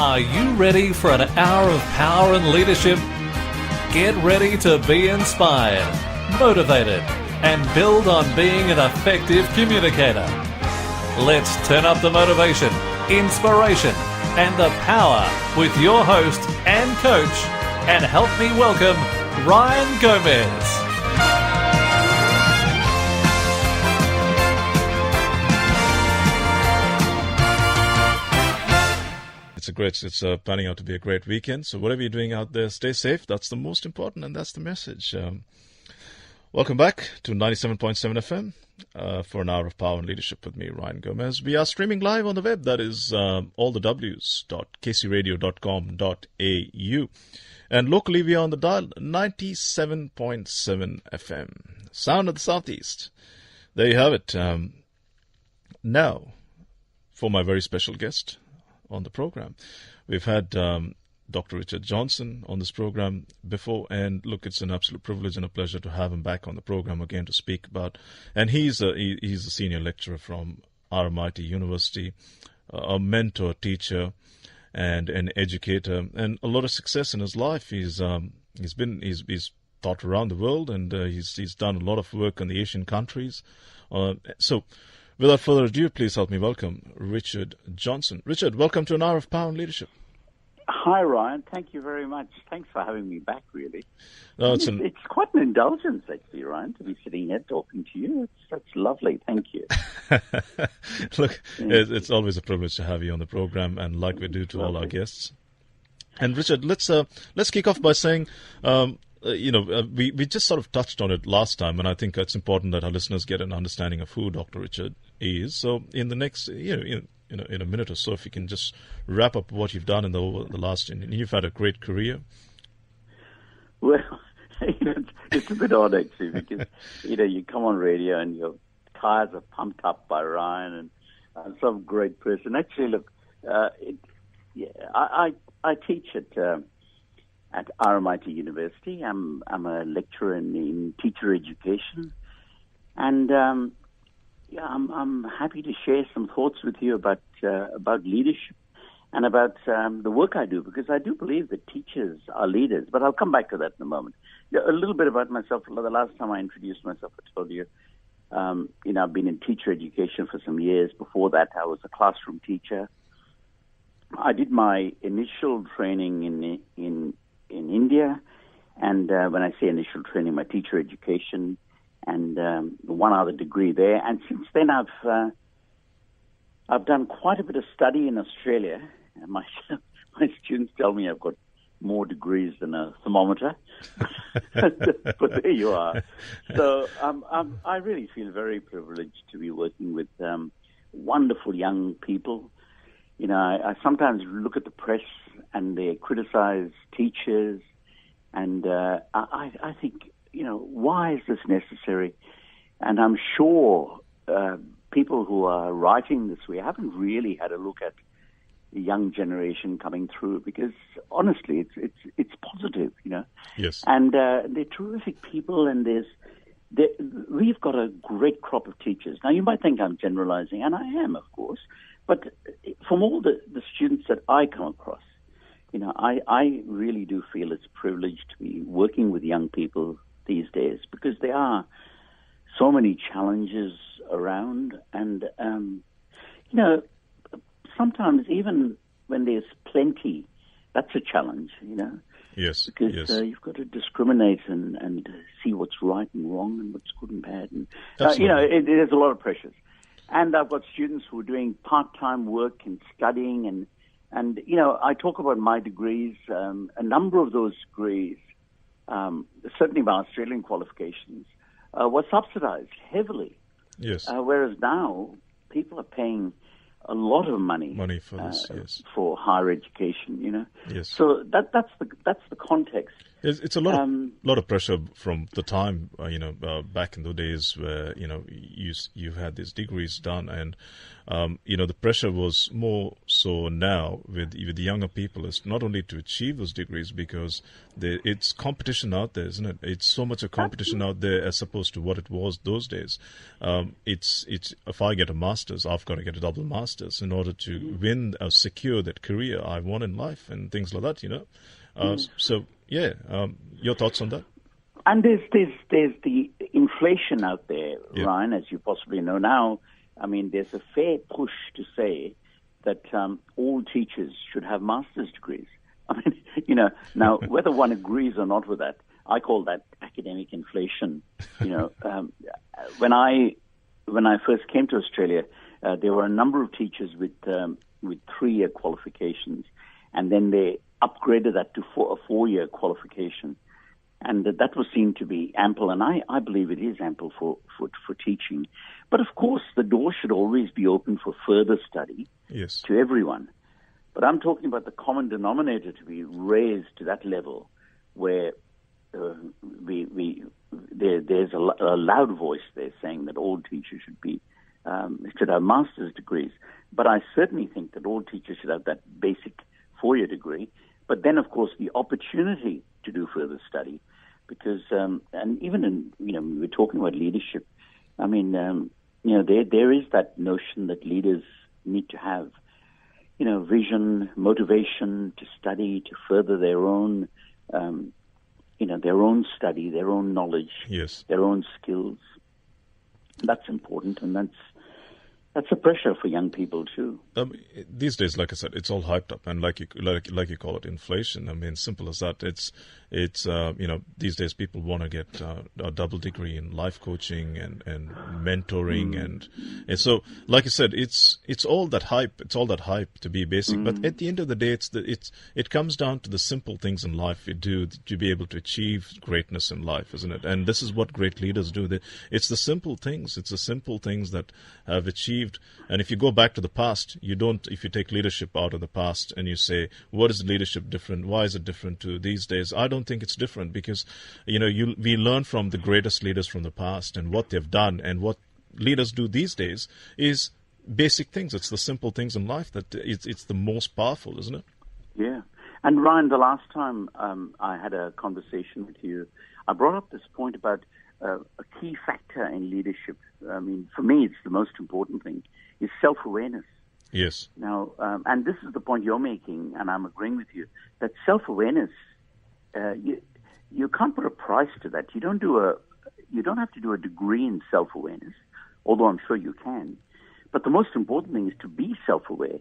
Are you ready for an hour of power and leadership? Get ready to be inspired, motivated, and build on being an effective communicator. Let's turn up the motivation, inspiration, and the power with your host and coach, and help me welcome Ryan Gomez. It's planning out to be a great weekend. So whatever you're doing out there, stay safe. That's the most important, and that's the message. Welcome back to 97.7 FM for an hour of power and leadership with me, Ryan Gomez. We are streaming live on the web. That is allthews.kcradio.com.au. And locally, we are on the dial 97.7 FM. Sound of the Southeast. There you have it. Now, for my very special guest on the program. We've had Dr. Richard Johnson on this program before, and look, it's an absolute privilege and a pleasure to have him back on the program again to speak about. And he's a senior lecturer from RMIT University, a mentor, teacher, and an educator, and a lot of success in his life. He's taught around the world, and he's done a lot of work in the Asian countries. So, without further ado, please help me welcome Richard Johnson. Richard, welcome to an hour of power and leadership. Hi, Ryan. Thank you very much. Thanks for having me back, really. No, it's quite an indulgence, actually, Ryan, to be sitting here talking to you. That's lovely. Thank you. Look, it's always a privilege to have you on the program, and like we do to all our guests. And Richard, let's kick off by saying, we just sort of touched on it last time, and I think it's important that our listeners get an understanding of who Dr. Richard is. So in the next, in a minute or so, if you can just wrap up what you've done over the last, and you've had a great career. Well, it's a bit odd, actually, because, you come on radio and your tires are pumped up by Ryan and some great person. Actually, look, I teach at RMIT University. I'm a lecturer in teacher education, and I'm happy to share some thoughts with you about leadership and about the work I do, because I do believe that teachers are leaders. But I'll come back to that in a moment. A little bit about myself. The last time I introduced myself, I told you, I've been in teacher education for some years. Before that, I was a classroom teacher. I did my initial training in India, and when I say initial training, my teacher education, and one other degree there. And since then, I've done quite a bit of study in Australia. And my students tell me I've got more degrees than a thermometer, but there you are. So I really feel very privileged to be working with wonderful young people. I sometimes look at the press and they criticize teachers, and I think, why is this necessary? And I'm sure people who are writing this way haven't really had a look at the young generation coming through, because honestly, it's positive, Yes. And they're terrific people, and we've got a great crop of teachers. Now, you might think I'm generalizing, and I am, of course, but from all the students that I come across, I really do feel it's a privilege to be working with young people these days, because there are so many challenges around, and sometimes even when there's plenty, that's a challenge, Yes. Because yes. You've got to discriminate and see what's right and wrong and what's good and bad, and there's a lot of pressures. And I've got students who are doing part-time work and studying, and I talk about my degrees. A number of those degrees, certainly my Australian qualifications, were subsidized heavily. Yes. Whereas now people are paying a lot of money for this, yes, for higher education. Yes. So that's the context. It's a lot of pressure from the time back in the days where you had these degrees done, and The pressure was more so now with the younger people is not only to achieve those degrees because it's competition out there, isn't it? It's so much a competition out there as opposed to what it was those days. It's if I get a master's, I've got to get a double master's in order to win or secure that career I want in life and things like that, your thoughts on that? And there's the inflation out there, Yeah. Ryan, as you possibly know now. I mean, there's a fair push to say that all teachers should have master's degrees. I mean, now whether one agrees or not with that, I call that academic inflation. When I first came to Australia, there were a number of teachers with 3-year qualifications, and then they upgraded that to a 4-year qualification. And that was seen to be ample, and I believe it is ample for teaching. But of course, the door should always be open for further study to everyone. But I'm talking about the common denominator to be raised to that level where there's a loud voice there saying that all teachers should have master's degrees. But I certainly think that all teachers should have that basic 4-year degree. But then, of course, the opportunity to do further study, because and even in we're talking about leadership. I mean, there is that notion that leaders need to have vision, motivation to study, to further their own study, their own knowledge, their own skills. That's important, and that's a pressure for young people too. These days, like I said, it's all hyped up, and like you call it, inflation. I mean, simple as that. It's these days people want to get a double degree in life coaching and mentoring, and so, like I said, it's all that hype. It's all that hype to be basic. But at the end of the day, it comes down to the simple things in life we do to be able to achieve greatness in life, isn't it? And this is what great leaders do. It's the simple things. It's the simple things that have achieved. And if you go back to the past, if you take leadership out of the past and you say, what is leadership different? Why is it different to these days? I don't think it's different because, we learn from the greatest leaders from the past and what they've done, and what leaders do these days is basic things. It's the simple things in life that it's the most powerful, isn't it? Yeah. And Ryan, the last time I had a conversation with you, I brought up this point about a key factor in leadership. I mean, for me, it's the most important thing, is self-awareness. Yes. Now, and this is the point you're making, and I'm agreeing with you, that self-awareness, you can't put a price to that. You don't have to do a degree in self-awareness, although I'm sure you can. But the most important thing is to be self-aware,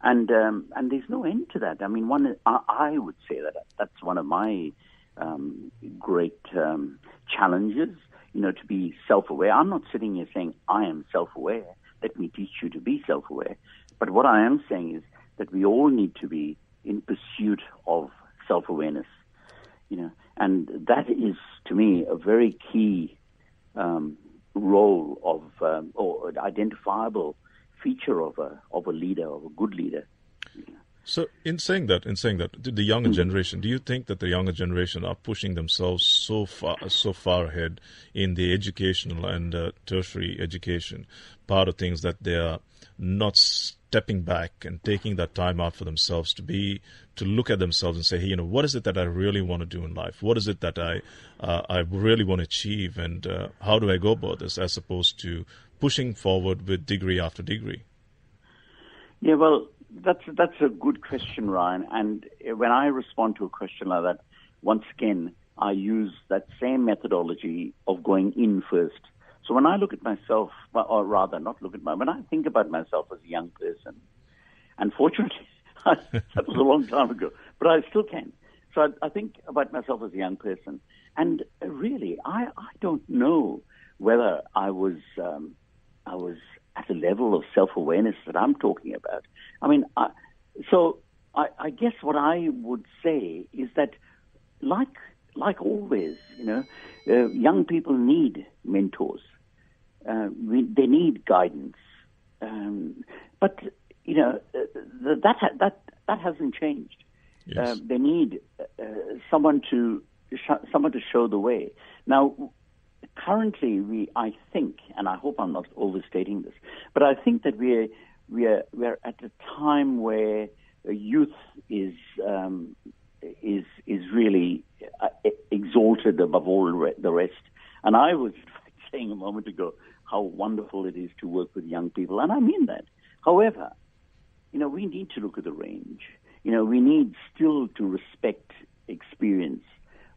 and there's no end to that. I mean, I would say that's one of my great challenges, to be self-aware. I'm not sitting here saying I am self-aware. Let me teach you to be self-aware. But what I am saying is that we all need to be in pursuit of self-awareness, and that is, to me, a very key role of or identifiable feature of a leader, of a good leader. So in saying that, the younger generation, do you think that the younger generation are pushing themselves so far ahead in the educational and tertiary education part of things that they are not stepping back and taking that time out for themselves to look at themselves and say, hey, what is it that I really want to do in life? What is it that I really want to achieve, and how do I go about this, as opposed to pushing forward with degree after degree? Yeah, well, that's a good question, Ryan. And when I respond to a question like that, once again, I use that same methodology of going in first. So when I look at myself, or rather not look at when I think about myself as a young person, unfortunately, that was a long time ago, but I still can. So I think about myself as a young person. And really, I don't know whether I was at a level of self-awareness that I'm talking about. I mean, I guess what I would say is that, like always, young people need mentors. They need guidance, but that hasn't changed. Yes. They need someone to show the way. Now, currently, I think, and I hope I'm not overstating this, but I think that we're at a time where youth is really exalted above all the rest. And I was saying a moment ago how wonderful it is to work with young people, and I mean that. However, we need to look at the range. We need still to respect experience.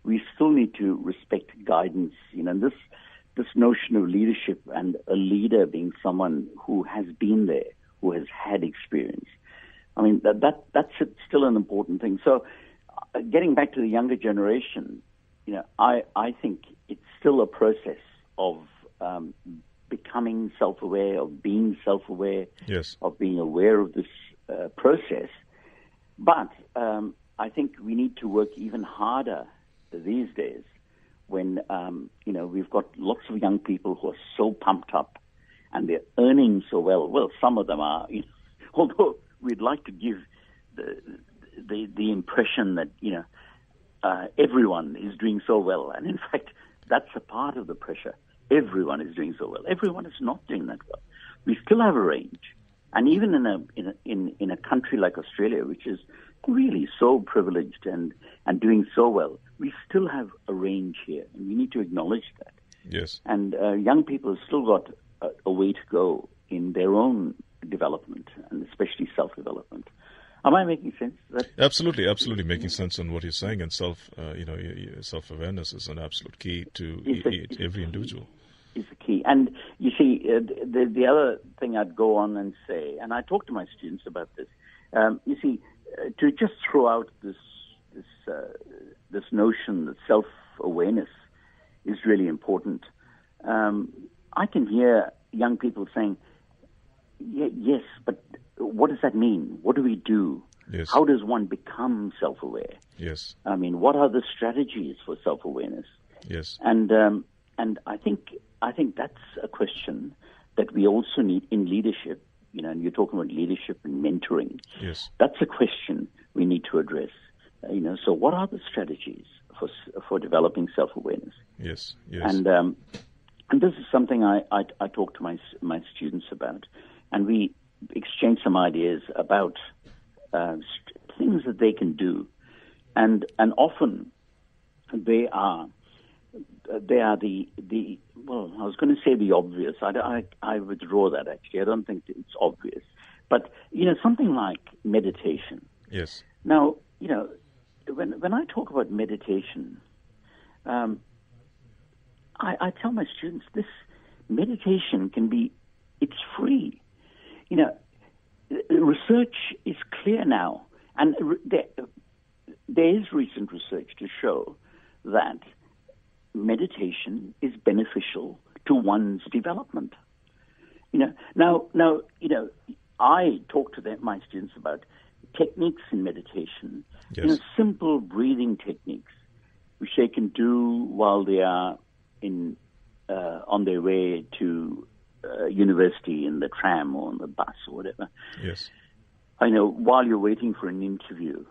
We still need to respect guidance. This notion of leadership and a leader being someone who has been there, who has had experience. I mean, that's still an important thing. So, getting back to the younger generation, I think it's still a process of becoming self-aware, of being self-aware, yes, of being aware of this process. But I think we need to work even harder these days when, we've got lots of young people who are so pumped up and they're earning so well. Well, some of them are, although we'd like to give the impression that, everyone is doing so well. And in fact, that's a part of the pressure. Everyone is doing so well. Everyone is not doing that well. We still have a range. And even in a country like Australia, which is really so privileged and doing so well, we still have a range here, and we need to acknowledge that. Yes. And young people have still got a way to go in their own development, and especially self-development. Am I making sense? Absolutely making sense on what you're saying, and self-awareness is an absolute key to every individual. Is the key. And you see, the other thing I'd go on and say, and I talk to my students about this, you see, to just throw out this notion that self-awareness is really important. I can hear young people saying, yes, but what does that mean? What do we do? Yes. How does one become self-aware? Yes. I mean, what are the strategies for self-awareness? Yes. And I think that's a question that we also need in leadership. And you're talking about leadership and mentoring. Yes. That's a question we need to address. So what are the strategies for developing self-awareness? Yes. Yes. And this is something I talk to my students about, and we exchange some ideas about things that they can do, and often they are the well, I was going to say the obvious. I withdraw that, actually. I don't think it's obvious. But, something like meditation. Yes. Now, when I talk about meditation, I tell my students this meditation it's free. Research is clear now, and there is recent research to show that meditation is beneficial to one's development. Now, I talk to my students about techniques in meditation, yes, simple breathing techniques, which they can do while they are on their way to university in the tram or on the bus or whatever. Yes. I know while you're waiting for an interview,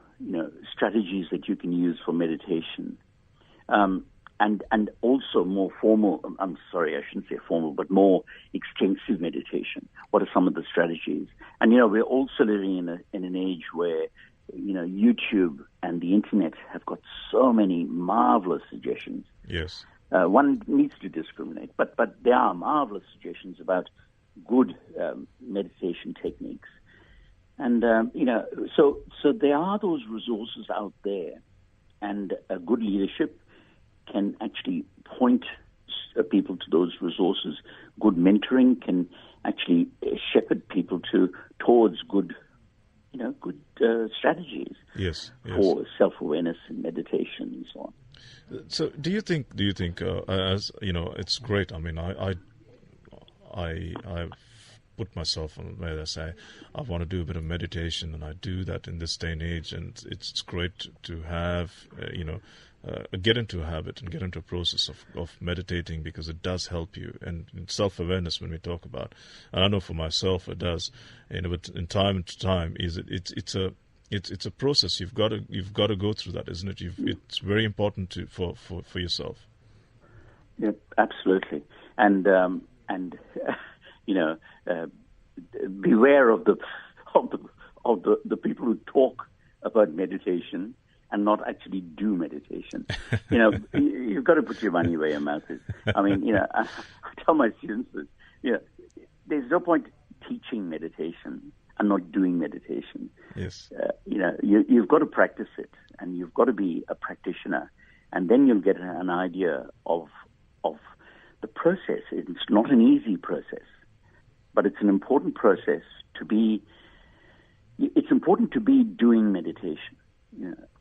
strategies that you can use for meditation. And also more formal, I'm sorry, I shouldn't say formal, but more extensive meditation. What are some of the strategies? And, we're also living in an age where, YouTube and the internet have got so many marvelous suggestions. Yes. One needs to discriminate, but there are marvelous suggestions about good meditation techniques. And, so there are those resources out there, and good leadership can actually point people to those resources. Good mentoring can actually shepherd people towards good strategies. Yes. For self-awareness and meditation and so on. So, do you think? As it's great. I mean, I've put myself on where I say I want to do a bit of meditation, and I do that in this day and age, and it's great to have get into a habit and get into a process of meditating, because it does help you. And self-awareness, when we talk about, and I know for myself it does, but in time to time, it's a process. You've got to go through that, isn't it? It's very important for yourself. Yep, absolutely. And beware of the people who talk about meditation and not actually do meditation. You've got to put your money where your mouth is. I mean, I tell my students that, there's no point teaching meditation and not doing meditation. Yes. You've got to practice it, and you've got to be a practitioner, and then you'll get an idea of the process. It's not an easy process, but it's an important process to be. It's important to be doing meditation,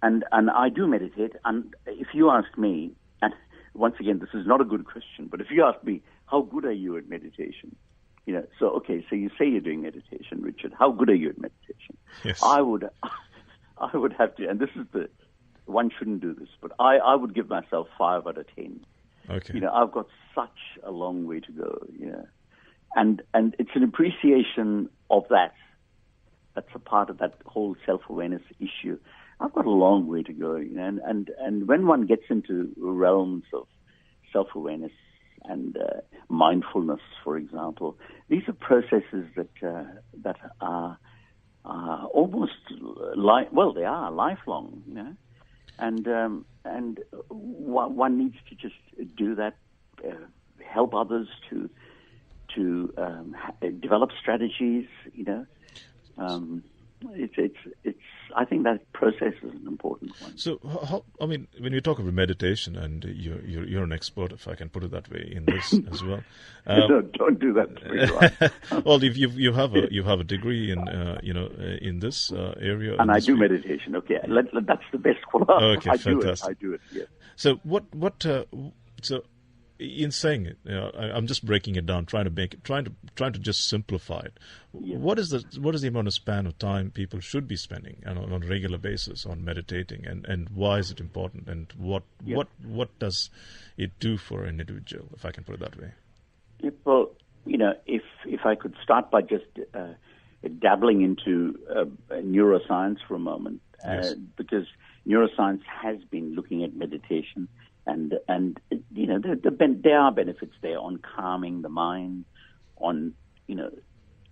and I do meditate. And if you ask me, and once again, this is not a good question, but if you ask me, how good are you at meditation? So you say you're doing meditation, Richard. How good are you at meditation? Yes. I would have to, and this is one shouldn't do this, but I would give myself 5 out of 10. Okay. I've got such a long way to go. And it's an appreciation of that. That's a part of that whole self-awareness issue. I've got a long way to go, and when one gets into realms of self-awareness and mindfulness, for example, these are processes that are almost they are lifelong, and one needs to just do that, help others to develop strategies, It's. I think that process is an important one. So, when you talk about meditation, and you're an expert, if I can put it that way, in this as well. No, don't do that to me, right? Well, you have a degree in in this area, and I do meditation. Okay, that's the best one. Okay, fantastic. I do it. Yeah. So so. In saying it, I'm just breaking it down, trying to just simplify it. Yeah. What is the amount of span of time people should be spending on a regular basis on meditating, and why is it important, and what does it do for an individual, if I can put it that way? Yeah, well, if I could start by just dabbling into neuroscience for a moment, yes. Because neuroscience has been looking at meditation. And there are benefits there on calming the mind, on,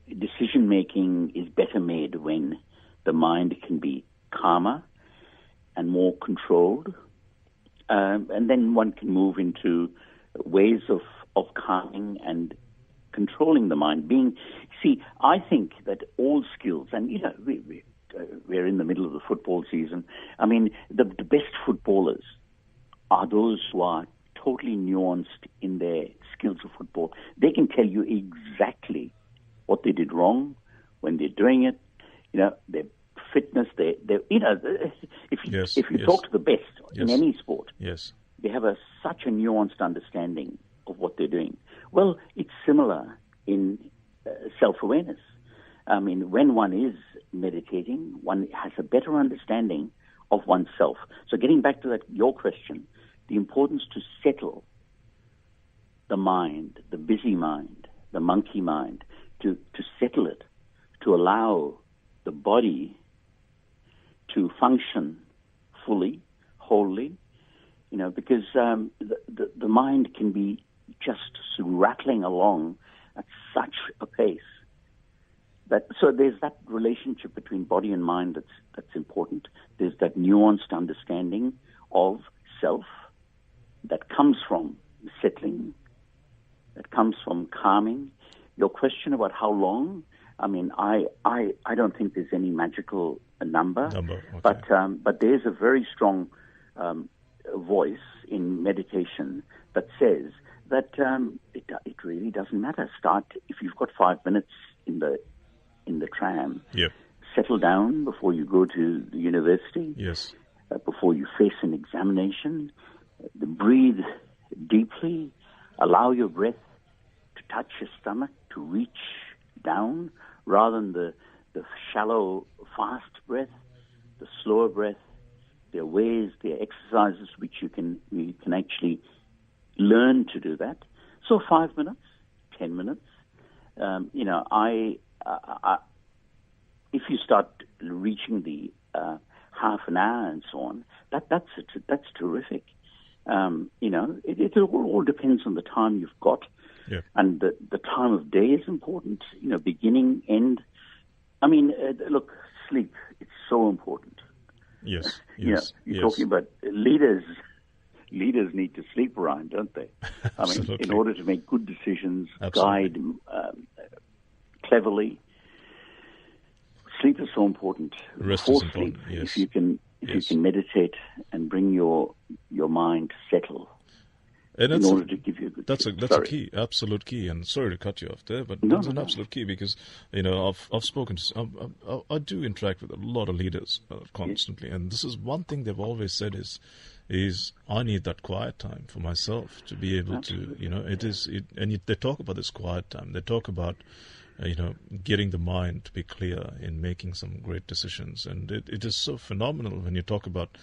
decision making is better made when the mind can be calmer and more controlled. And then one can move into ways of calming and controlling the mind. I think that all skills, and, we're in the middle of the football season. I mean, the best footballers are those who are totally nuanced in their skills of football. They can tell you exactly what they did wrong when they're doing it. Their fitness. If you talk to the best in any sport, yes, they have such a nuanced understanding of what they're doing. Well, it's similar in self-awareness. I mean, when one is meditating, one has a better understanding of oneself. So getting back to your question, the importance to settle the mind, the busy mind, the monkey mind, to settle it, to allow the body to function fully, wholly, because the mind can be just rattling along at such a pace. So there's that relationship between body and mind that's important. There's that nuanced understanding of self that comes from settling, that comes from calming. Your question about how long, I mean, I don't think there's any magical number. Okay. But there's a very strong voice in meditation that says that it really doesn't matter. Start if you've got 5 minutes in the tram. Yep. Settle down before you go to the university. Yes. Before you face an examination. Breathe deeply. Allow your breath to touch your stomach, to reach down, rather than the shallow, fast breath, the slower breath. There are ways, there are exercises which you can actually learn to do that. So 5 minutes, 10 minutes. If you start reaching the half an hour and so on, that's terrific. It all depends on the time you've got. Yeah. And the time of day is important, beginning, end. I mean, look, sleep, it's so important. Yes. You're talking about leaders. Leaders need to sleep, Ryan, don't they? I mean, in order to make good decisions, guide cleverly. Sleep is so important. Rest Before is important. sleep, Yes. if you can meditate and bring your mind to settle, and in order to give you a good that's a key, absolute key. And sorry to cut you off there, but that's an absolute key because I've spoken to I do interact with a lot of leaders constantly, and this is one thing they've always said is I need that quiet time for myself to be able to they talk about this quiet time. They talk about getting the mind to be clear in making some great decisions, and it is so phenomenal when you talk about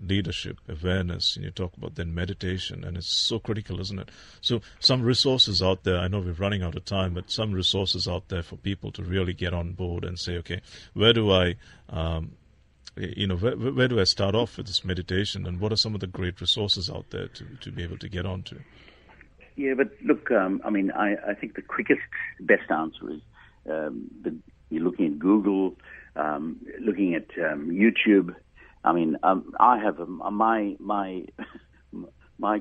leadership, awareness, and you talk about then meditation, and it's so critical, isn't it? So some resources out there, I know we're running out of time, but some resources out there for people to really get on board and say, okay, where do I where do I start off with this meditation, and what are some of the great resources out there to be able to get onto? Yeah, but look, I think the quickest, best answer is you're looking at Google, looking at YouTube. I mean, I have my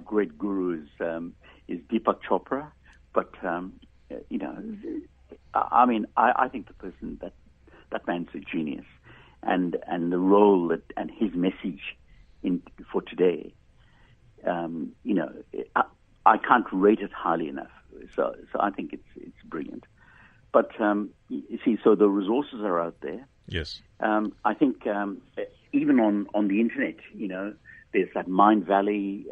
great guru is Deepak Chopra, but I think the person that man's a genius, and the role and his message for today, I can't rate it highly enough. So I think it's brilliant. But you see, so the resources are out there. Yes. I think even on the internet, there's that Mind Valley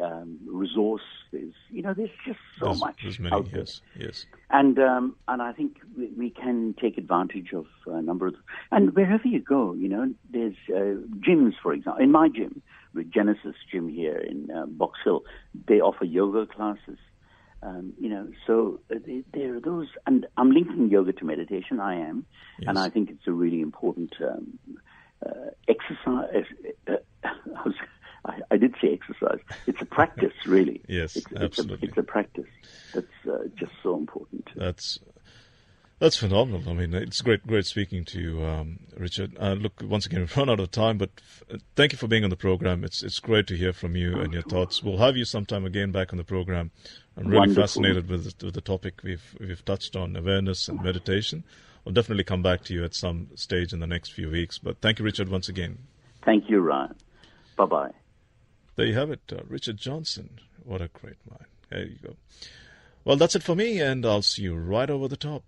resource. There's just so much. There's many. Out there. Yes. And I think we can take advantage of a number of. And wherever you go, there's gyms, for example. In my gym, with Genesis Gym here in Box Hill, they offer yoga classes. So there are those, and I'm linking yoga to meditation. I am, and I think it's a really important exercise. I did say exercise. It's a practice, really. Yes, absolutely. It's a practice that's just so important. That's phenomenal. I mean, it's great speaking to you, Richard. Look, once again, we've run out of time, but thank you for being on the program. It's great to hear from you and your thoughts. We'll have you sometime again back on the program. I'm really fascinated with the topic we've touched on, awareness and meditation. We'll definitely come back to you at some stage in the next few weeks. But thank you, Richard, once again. Thank you, Ryan. Bye-bye. There you have it, Richard Johnson. What a great mind. There you go. Well, that's it for me, and I'll see you right over the top.